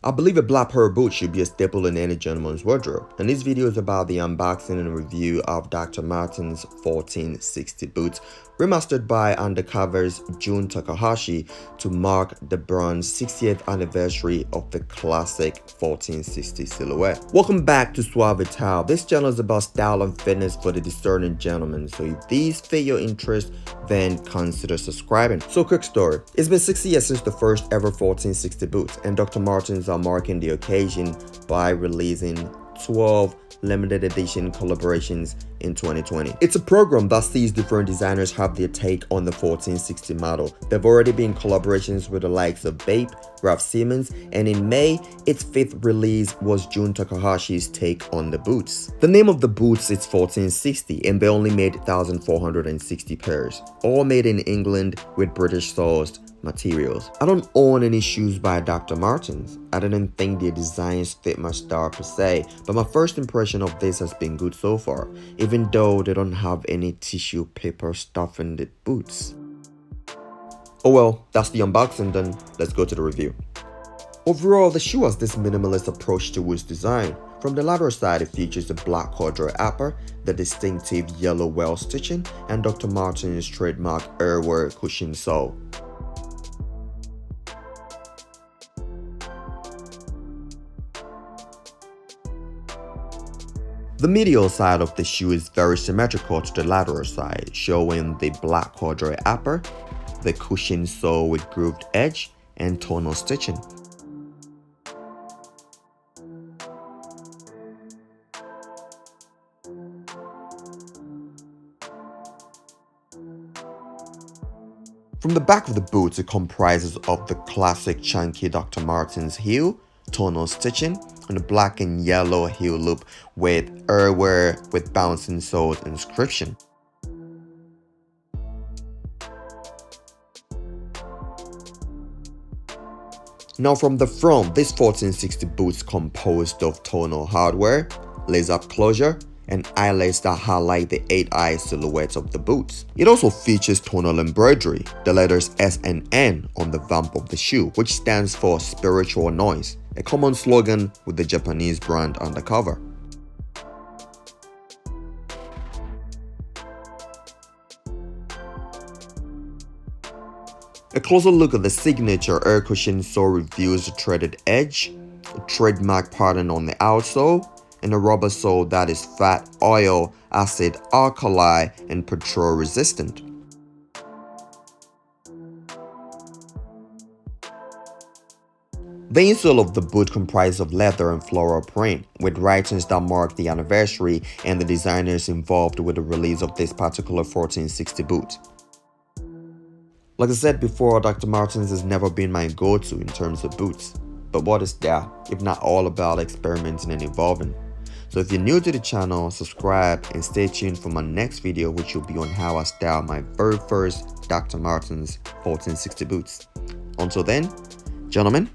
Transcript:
I believe a black pair of boots should be a staple in any gentleman's wardrobe, and this video is about the unboxing and review of Dr. Martens 1460 boots, remastered by Undercover's Jun Takahashi to mark the brand's 60th anniversary of the classic 1460 silhouette. Welcome back to Suave. This channel is about style and fitness for the discerning gentleman, so if these fit your interest, then consider subscribing. So quick story, it's been 60 years since the first ever 1460 boots, and Dr. Martens are marking the occasion by releasing 12 limited edition collaborations in 2020. It's a program that sees different designers have their take on the 1460 model. There've already been collaborations with the likes of Bape, Ralph Simmons, and in May, its fifth release was Jun Takahashi's take on the boots. The name of the boots is 1460, and they only made 1,460 pairs, all made in England with British sourced materials. I don't own any shoes by Dr. Martens. I didn't think their designs fit my style per se, but my first impression of this has been good so far, even though they don't have any tissue paper stuff in the boots. Oh well, that's the unboxing then, let's go to the review. Overall, the shoe has this minimalist approach to its design. From the lateral side, it features a black corduroy upper, the distinctive yellow well stitching, and Dr. Martens' trademark airwear cushion sole. The medial side of the shoe is very symmetrical to the lateral side, showing the black corduroy upper, the cushion sole with grooved edge, and tonal stitching. From the back of the boots, it comprises of the classic chunky Dr. Martens heel, tonal stitching, and a black and yellow heel loop with airwear with bouncing soles inscription. Now from the front, this 1460 boots composed of tonal hardware, lace-up closure, and eyelets that highlight the 8-eye silhouette of the boots. It also features tonal embroidery, the letters S and N on the vamp of the shoe, which stands for spiritual noise, a common slogan with the Japanese brand Undercover. A closer look at the signature air cushion sole reveals the threaded edge, a trademark pattern on the outsole, and a rubber sole that is fat, oil, acid, alkali, and petrol resistant. The insole of the boot comprises of leather and floral print, with writings that mark the anniversary and the designers involved with the release of this particular 1460 boot. Like I said before, Dr. Martens has never been my go-to in terms of boots, but what is there if not all about experimenting and evolving? So if you're new to the channel, subscribe and stay tuned for my next video, which will be on how I style my very first Dr. Martens 1460 boots. Until then, gentlemen,